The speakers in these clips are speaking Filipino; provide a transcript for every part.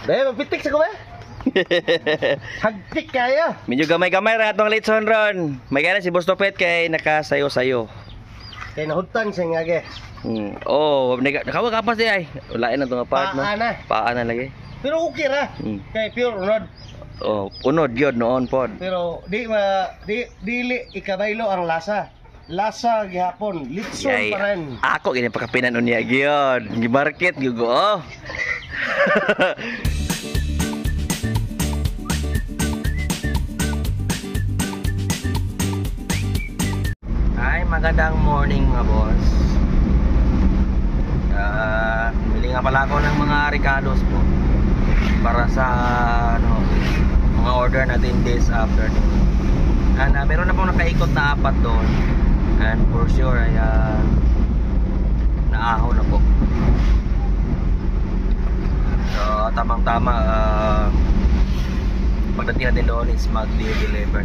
Dahil magpitik sa kumain. Hagtik kaya. Medyo gamay-gamay ra atong litson ron. May kaya si Boss Topet kay nakasayo-sayo. Kaya nahutan siya nga ge. Oh, nakawa kapas di ay. Walain na itong apart mo. Paa na. Paa na lagi. Pero okay ra. Kaya pure unod. Oh, unod yun noon pod. Pero dili ikabaylo ang lasa. Lasa gihapon, litson Yay, pa rin. ako gini pakapinan unya gyud. Gi-market gyud oh. Ay, magandang morning mga boss. Bili nga pala ako ng mga ricados po para sa mga order natin this afternoon. And meron na pong nakaikot na 4 doon. And for sure ay naahaw na po. So tamang-tama pagdating natin doon is mag-deliver.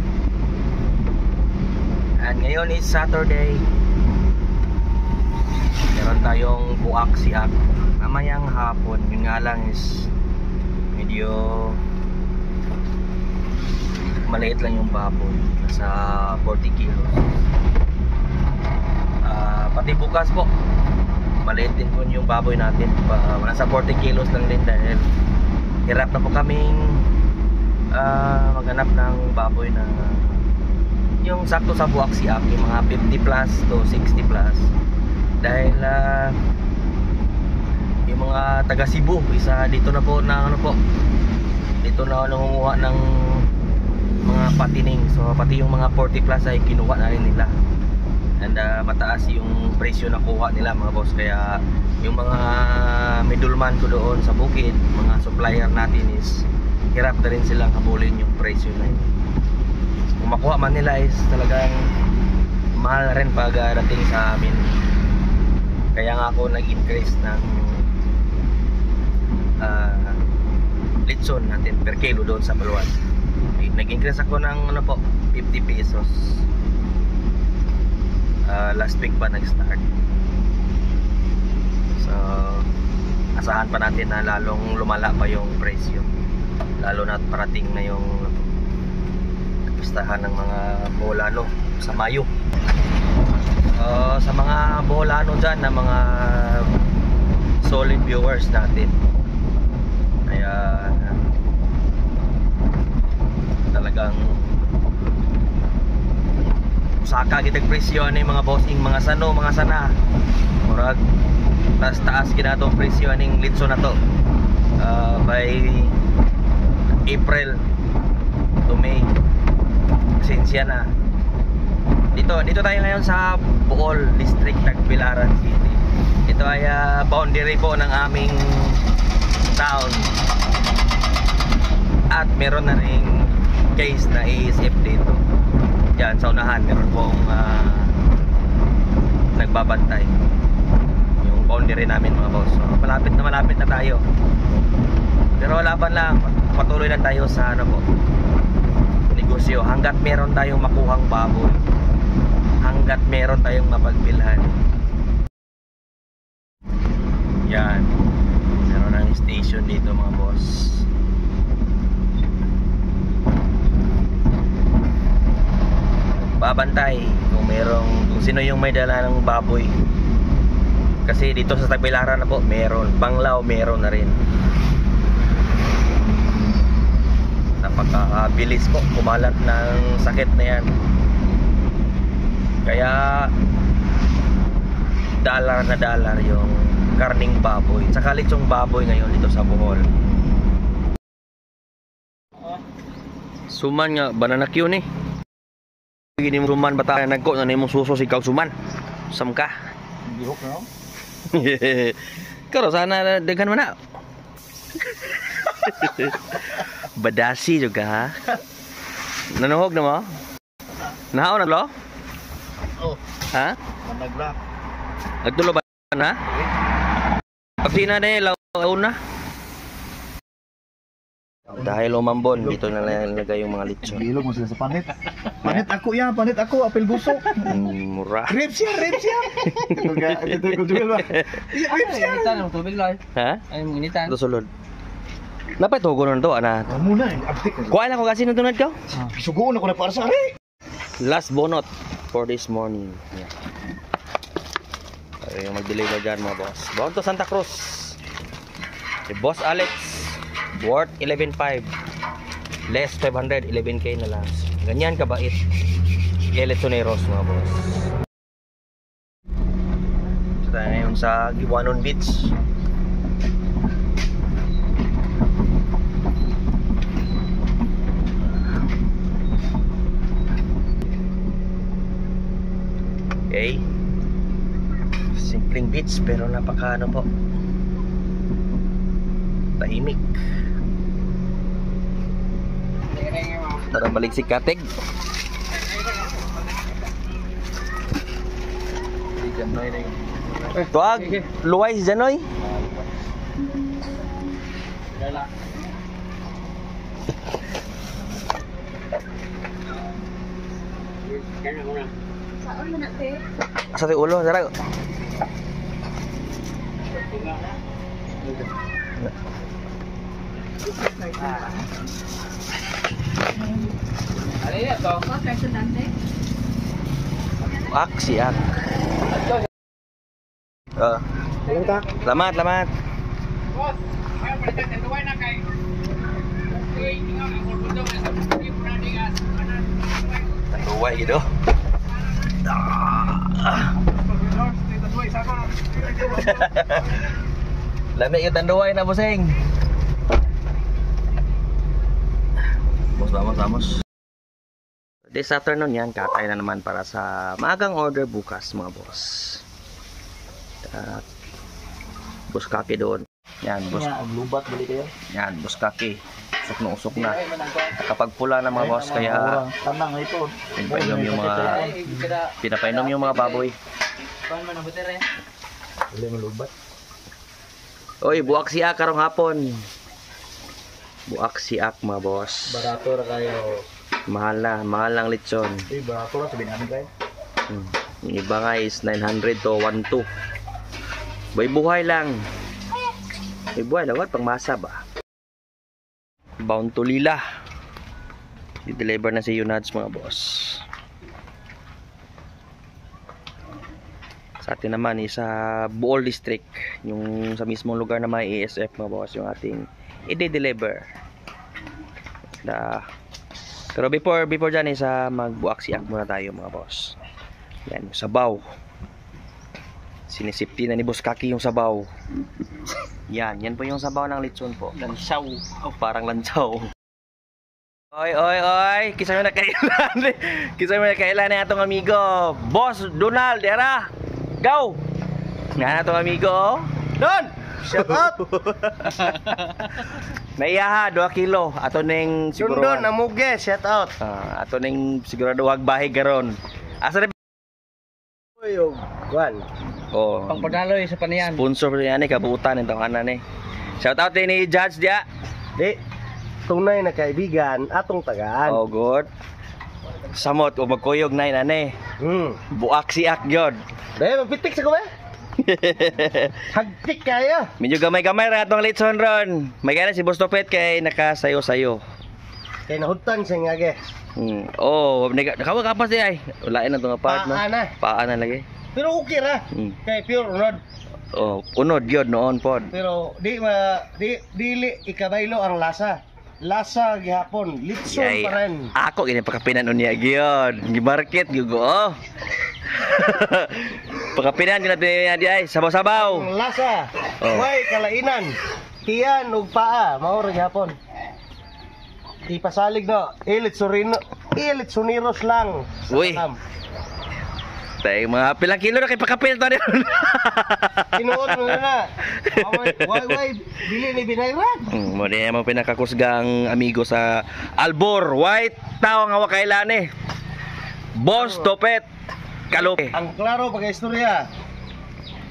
And ngayon is Saturday. Meron tayong buak-siak mamayang hapon. Yun nga lang is medyo maliit lang yung baboy. Nasa 40 kilos. Pati bukas po maliit din po yung baboy natin. Nasa 40 kilos lang din dahil hirap na po kaming maghanap ng baboy na yung sakto sa buak-siak, yung mga 50 plus to 60 plus. Dahil yung mga taga Cebu, isa dito na po na dito na nangunguha ng mga patining. So pati yung mga 40 plus ay kinuha na rin nila. And mataas yung presyo na kuha nila mga boss. Kaya yung mga middleman ko doon sa bukid, mga supplier natin is hirap na rin silang habulin yung presyo na yun. Kung makuha man nila is talagang mahal na rin pagdating sa amin. Kaya nga ako nag-increase ng litson natin per kilo doon sa Baluan. Nag-increase ako ng 50 pesos. Last week pa nag-start. So asahan pa natin na lalong lumala pa yung presyo. Lalo na parating na yung kapistahan ng mga Boholano sa Mayo. Sa mga Boholano dyan na mga solid viewers natin, kaya talagang saka gitag presyo ano yung mga bossing, mga sano, mga sana murag taas ginatong presyo aning litso na to. By April to May pasensya na. Dito tayo ngayon sa Bohol District, Tagbilaran City. Ito ay boundary po ng aming town. At meron na ring case na ASF dito. Diyan sa unahan meron pong nagbabantay. Yung boundary namin mga boss. So, malapit na tayo. Pero laban lang, patuloy lang tayo sa negosyo hanggat meron tayong makuhang baboy. Hanggat meron tayong mapagbilhan. Yan. Meron ng station dito mga boss. Babantay kung sino yung may dala ng baboy. Kasi dito sa Tagbilaran na po meron. Panglao meron na rin. Napakabilis po kumalat ng sakit na yan. Kaya dollar na dollar yung karning baboy. Tsaka litsong baboy ngayon dito sa Bohol. Suman nga, banana Q ni. Gini mo suman bata nagko na nimo suso si ikaw suman. Sam ka. Bihok na. Karo sana daghan man na. Badasi juga ha. Nanuhog na mo? Nahaw na lo? Oh. Ha? Managla. Nagtulo ba na? Pagsi na law na. Dahil umambon, dito na nalagay yung mga litson. Bilog mo sila sa panit. Panit ako yan, panit ako, apel buso. Mura. Ribs yan, ribs yan. Ito yung kultural ba? Ribs yan. Initan ang tubig lang. Ha? Ay mong initan. Ito sulod. Napay tugon na to, ana. Muna update ko. Kuha lang ko kasi nung tunad ko. Sugoon ako na para sa ari. Last bonot for this morning. Yeah. Ay, mag-deliver dyan mga boss. Bound to Santa Cruz. Si Boss Alex, worth 11.5. Less 500, 11K na lang. Ganyan kabait. Eletoneros mga boss. So, tayo ngayon sa Giwanon Beach. Okay. Simpleng beach pero napaka ano po, tahimik. Tara balik si Kateg. Tuag, luway si Janoy. Sa ti ulo, tara. Siak. Selamat, selamat. Bos, ayo balikan tentuan na kay. Tingnan ang bundok sa perandingan. Luway gitu. Lamig yung tanduay na busing. Vamos, vamos. This afternoon yan, kakain na naman para sa maagang order bukas mga boss. At buskaki doon. Yan, Lubat bali kayo. yan, buskaki. Usok na usok na. Kapag pula na mga boss, kaya tanang ito. pinapainom yung mga baboy. Wala mo lubat. Oy, buak siak karong hapon. Buak siak mga boss. Barato ra kayo. Mahal lang lechon. Barato ra sabihin namin kayo. Yung iba nga is 900 to 1.2. Buhay lang. Buhay lang, pang masa ba? Bound to Lila. I-deliver na si Yunads mga boss. Sa atin naman is sa Bohol District, yung sa mismong lugar na may ASF mga boss, yung ating i-deliver. Pero before dyan is magbuaksiak muna tayo mga boss. Yan, yung sabaw. Sinisipti na ni Boss Kaki yung sabaw. Yan po yung sabaw ng lechon po. Lansaw. Oh, parang lansaw. Oy. Kisa mo na kailan. Kisa mo na kailan na itong amigo. Boss Donald, dera. Go! Nga na itong amigo. Don! Shout out! Naiyaha, 2 kilo. Ato neng siguro. Sundon, amuge, shout out. Ato neng sigurado wag-bahay garon. Asa na Yo, Juan. oh, Pangpadaloy sa paniyan. sponsor niya ni kabuutan itong kanan ni. Shout out din ni Judge dia. Di, tunay na kaibigan, atong tagaan. Oh, good. Samot o magkuyog na inane. Buak siak gyud. Dahil, mapitik sa kumain. Hagtik kayo. Medyo gamay-gamay ra atong lechon ron. May gana si Boss Topet kay nakasayo-sayo. Kaya nahutan siya nga ge. Oh, nakawa kapas di ay. Wala na itong apart no. Paan na. Paan na lagi. Pero okay ra. Kay pure unod. Oh, unod gyud noon pod. Pero dili ikabaylo ang lasa. Lasa gihapon, litson Yay, pa rin. ako gini pakapinan unya gyud. Gi-market gyud oh. Pakapinan gyud natin di ay sabaw-sabaw. Ang lasa. Oh. Way kalainan. Tiyan ug paa, mao ra gihapon. Ipasalig no, ilitsoniros lang. Uy. Tay mga pilang kilo na kay pakapil to din. Tinuod mo na. Way, bili ni binayran. Mo di mo pinakakusgang amigo sa Albor, white tao nga wakailan eh. Boss Topet Kalupe. Ang klaro pag-istorya.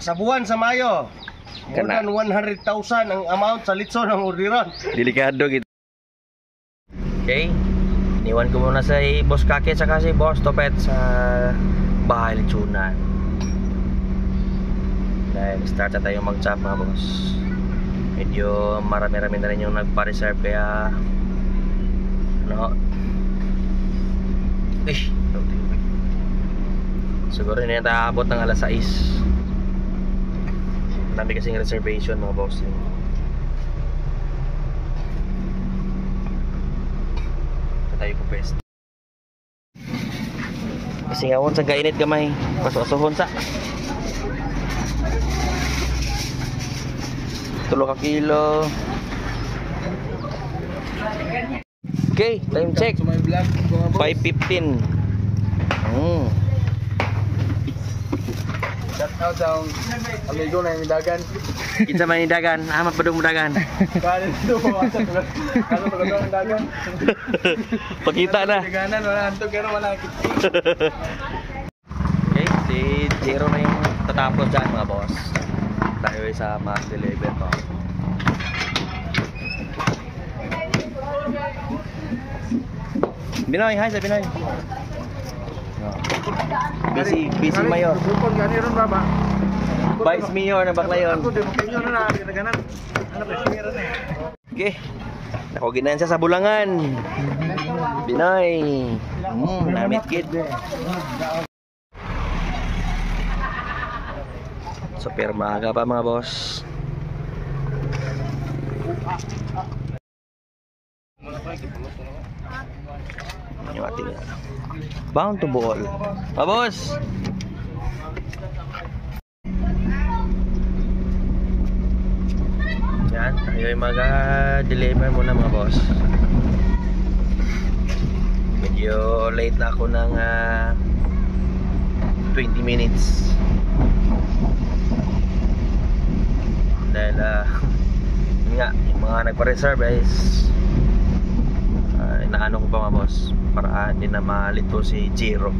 Sa buwan sa Mayo, more Kana. than 100,000 ang amount sa litson ng orderon. Delikado gid. Okay. Iniwan ko muna sa Boss Kaki at si Boss Topet sa bahay lechonan. Dahil start na tayo mag-chop mga boss. medyo marami-rami na rin yung nagpa-reserve kaya ano siguro hindi na tayo aabot ng alas 6. Marami kasing reservation mga boss. Ito tayo po best. Kasi ngawon sa gainit gamay, pasuasuhon sa 3 kilo. Okay, time check. 5:15. Shout out sa amigo na yung dagan. Kinsa man ni dagan? Amat padung mo dagan. Kaya dito po asa ano pagod ang dagan. Pagkita na. Daganan wala antog pero wala kita. Okay, si Jero na yung tatapos dyan mga boss. Tayo sa mass deliver po. Binoy, hi sa Binoy. Busy mayor. Bukod gani ron baba. Vice mayor na Baclayon. Ako di mo kinyo na daganan. Ano ba meron eh. Okay. Nakuginan siya sa Bulangan. Binoy. Namit kid. Super maaga pa mga boss. Yung ating bound to ball. Mga boss. Yan, tayo ay mag-deliver muna mga boss. Medyo late na ako ng 20 minutes. Dahil yun nga, yung mga nagpa-reserve is inaano ko pa mga boss para hindi na malito si Jero.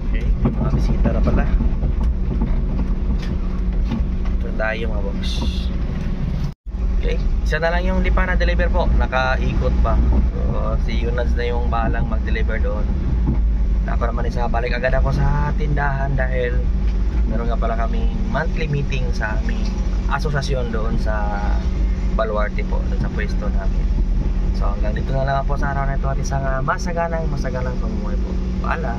Okay, mga bisita na pala. Ito tayo mga boss. Okay, isa na lang yung di pa na-deliver po, nakaikot pa. So si Yunans na yung balang mag-deliver doon. Ako naman isa balik agad ako sa tindahan dahil meron nga pala kaming monthly meeting sa aming asosasyon doon sa Baluarte po, doon sa pwesto namin. So hanggang dito na lang po sa araw na ito at isang masaganang pamumuhay po. Paalam.